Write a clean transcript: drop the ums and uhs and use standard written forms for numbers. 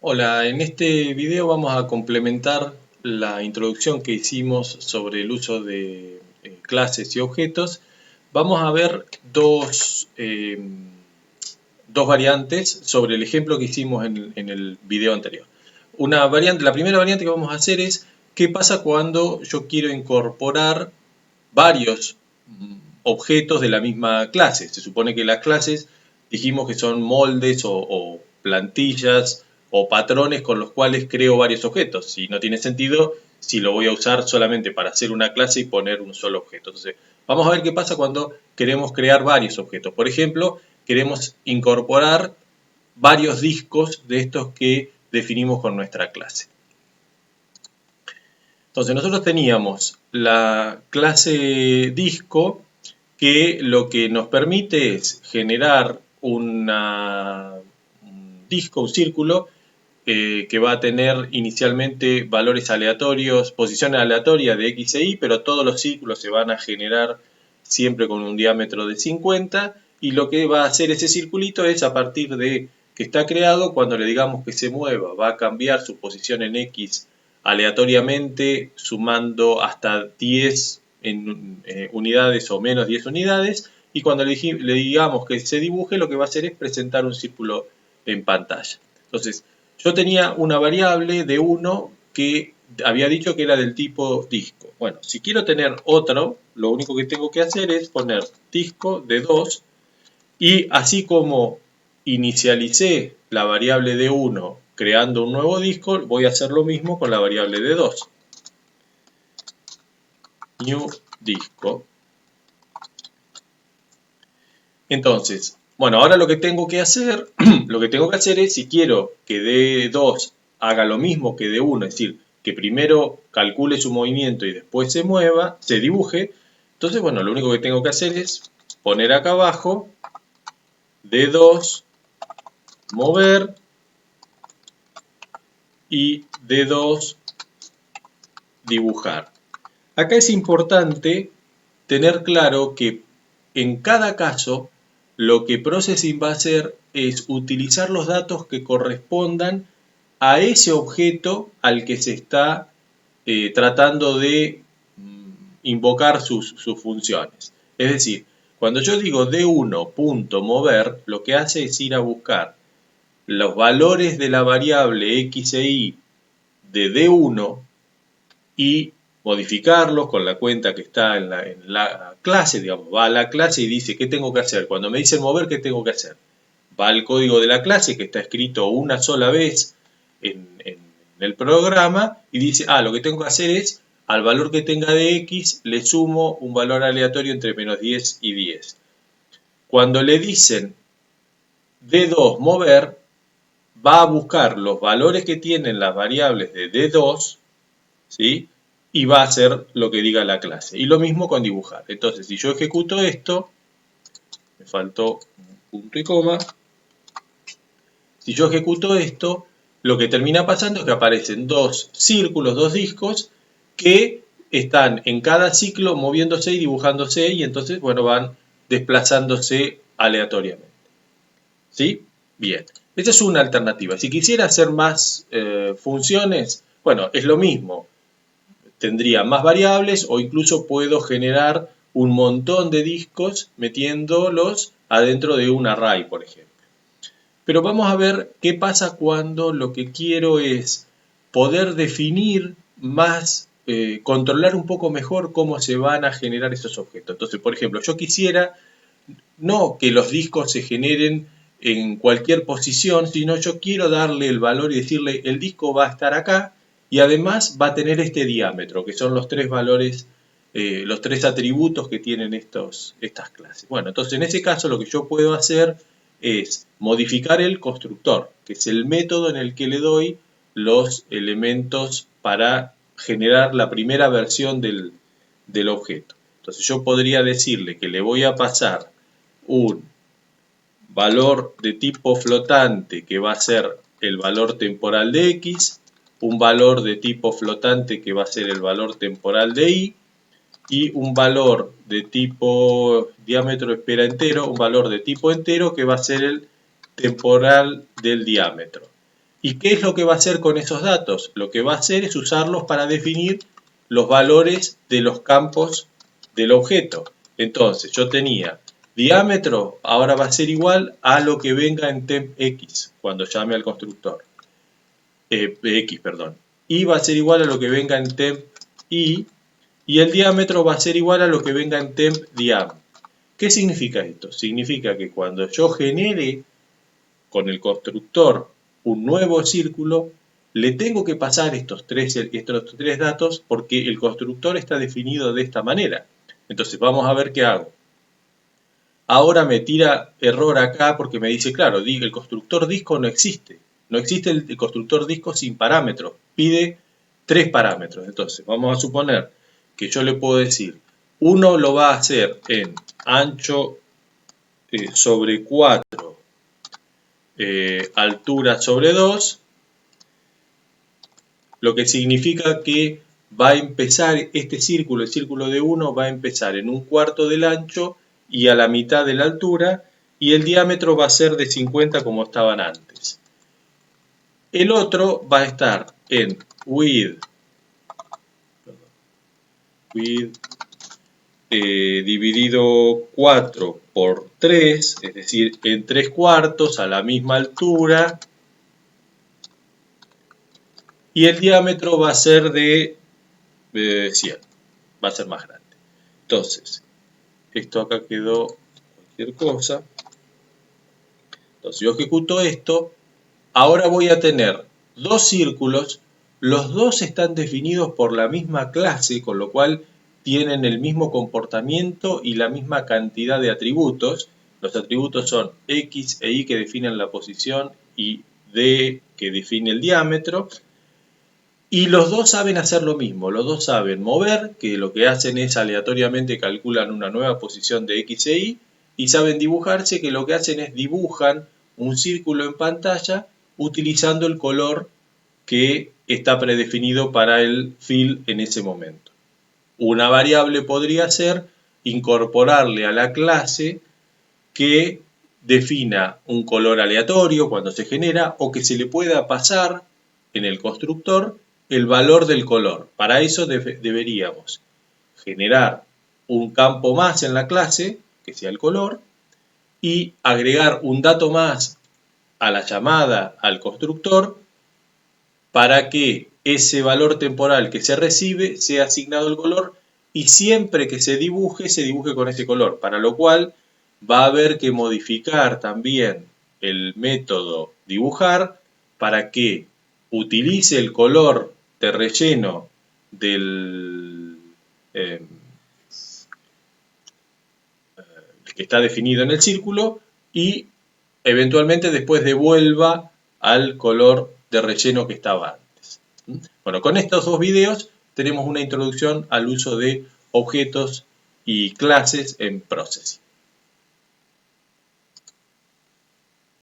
Hola, en este video vamos a complementar la introducción que hicimos sobre el uso de clases y objetos. Vamos a ver dos variantes sobre el ejemplo que hicimos en el video anterior. La primera variante que vamos a hacer es qué pasa cuando yo quiero incorporar varios objetos de la misma clase. Se supone que las clases dijimos que son moldes o plantillas o patrones con los cuales creo varios objetos. Si no tiene sentido, si lo voy a usar solamente para hacer una clase y poner un solo objeto. Entonces, vamos a ver qué pasa cuando queremos crear varios objetos. Por ejemplo, queremos incorporar varios discos de estos que definimos con nuestra clase. Entonces, nosotros teníamos la clase disco que lo que nos permite es generar un disco, un círculo, que va a tener inicialmente valores aleatorios, posiciones aleatorias de X e Y, pero todos los círculos se van a generar siempre con un diámetro de 50, y lo que va a hacer ese circulito es, a partir de que está creado, cuando le digamos que se mueva, va a cambiar su posición en X aleatoriamente, sumando hasta 10 unidades o menos 10 unidades, y cuando le digamos que se dibuje, lo que va a hacer es presentar un círculo en pantalla. Entonces, yo tenía una variable de 1 que había dicho que era del tipo disco. Bueno, si quiero tener otro, lo único que tengo que hacer es poner disco de 2, y así como inicialicé la variable de 1 creando un nuevo disco, voy a hacer lo mismo con la variable de 2. New disco. Entonces, bueno, ahora lo que tengo que hacer, es, si quiero que D2 haga lo mismo que D1, es decir, que primero calcule su movimiento y después se mueva, se dibuje, entonces, bueno, lo único que tengo que hacer es poner acá abajo D2, mover, y D2, dibujar. Acá es importante tener claro que en cada caso lo que Processing va a hacer es utilizar los datos que correspondan a ese objeto al que se está tratando de invocar sus funciones. Es decir, cuando yo digo D1.mover, lo que hace es ir a buscar los valores de la variable X e Y de D1 y modificarlos con la cuenta que está en la clase, digamos, va a la clase y dice qué tengo que hacer. Cuando me dice mover, ¿qué tengo que hacer? Va al código de la clase, que está escrito una sola vez en el programa, y dice, lo que tengo que hacer es, al valor que tenga de X, le sumo un valor aleatorio entre menos 10 y 10. Cuando le dicen D2 mover, va a buscar los valores que tienen las variables de D2, ¿sí? Y va a hacer lo que diga la clase. Y lo mismo con dibujar. Entonces, si yo ejecuto esto, me faltó un punto y coma. Si yo ejecuto esto, lo que termina pasando es que aparecen dos círculos, dos discos, que están en cada ciclo moviéndose y dibujándose, y entonces, bueno, van desplazándose aleatoriamente. ¿Sí? Bien. Esta es una alternativa. Si quisiera hacer más funciones, bueno, es lo mismo. Tendría más variables, o incluso puedo generar un montón de discos metiéndolos adentro de un array, por ejemplo. Pero vamos a ver qué pasa cuando lo que quiero es poder definir más, controlar un poco mejor cómo se van a generar esos objetos. Entonces, por ejemplo, yo quisiera no que los discos se generen en cualquier posición, sino yo quiero darle el valor y decirle el disco va a estar acá, y además va a tener este diámetro, que son los tres valores, los tres atributos que tienen estas clases. Bueno, entonces en ese caso lo que yo puedo hacer es modificar el constructor, que es el método en el que le doy los elementos para generar la primera versión del objeto. Entonces yo podría decirle que le voy a pasar un valor de tipo flotante, que va a ser el valor temporal de X, un valor de tipo flotante, que va a ser el valor temporal de Y, y un valor de tipo diámetro espera entero, un valor de tipo entero, que va a ser el temporal del diámetro. ¿Y qué es lo que va a hacer con esos datos? Lo que va a hacer es usarlos para definir los valores de los campos del objeto. Entonces, yo tenía diámetro, ahora va a ser igual a lo que venga en temp x, cuando llame al constructor. X, perdón. Y va a ser igual a lo que venga en temp y el diámetro va a ser igual a lo que venga en temp diam. ¿Qué significa esto? Significa que cuando yo genere con el constructor un nuevo círculo, le tengo que pasar estos tres datos porque el constructor está definido de esta manera. Entonces vamos a ver qué hago. Ahora me tira error acá porque me dice, claro, el constructor disco no existe. No existe el constructor disco sin parámetros. Pide 3 parámetros. Entonces vamos a suponer que yo le puedo decir, uno lo va a hacer en ancho sobre 4, altura sobre 2, lo que significa que va a empezar este círculo, el círculo de 1 va a empezar en un cuarto del ancho y a la mitad de la altura, y el diámetro va a ser de 50 como estaban antes. El otro va a estar en width dividido 4 por 3, es decir, en 3 cuartos a la misma altura, y el diámetro va a ser de 100, va a ser más grande. Entonces, esto acá quedó cualquier cosa. Entonces yo ejecuto esto, ahora voy a tener dos círculos, los dos están definidos por la misma clase, con lo cual tienen el mismo comportamiento y la misma cantidad de atributos. Los atributos son X e Y que definen la posición y D que define el diámetro. Y los dos saben hacer lo mismo, los dos saben mover, que lo que hacen es aleatoriamente calculan una nueva posición de X e Y, y saben dibujarse, que lo que hacen es dibujan un círculo en pantalla utilizando el color que está predefinido para el fill en ese momento. Una variable podría ser incorporarle a la clase que defina un color aleatorio cuando se genera o que se le pueda pasar en el constructor el valor del color. Para eso deberíamos generar un campo más en la clase, que sea el color, y agregar un dato más a la llamada al constructor para que ese valor temporal que se recibe sea asignado el color y siempre que se dibuje con ese color, para lo cual va a haber que modificar también el método dibujar para que utilice el color de relleno del que está definido en el círculo y eventualmente después devuelva al color de relleno que estaba antes. Bueno, con estos dos videos tenemos una introducción al uso de objetos y clases en Processing.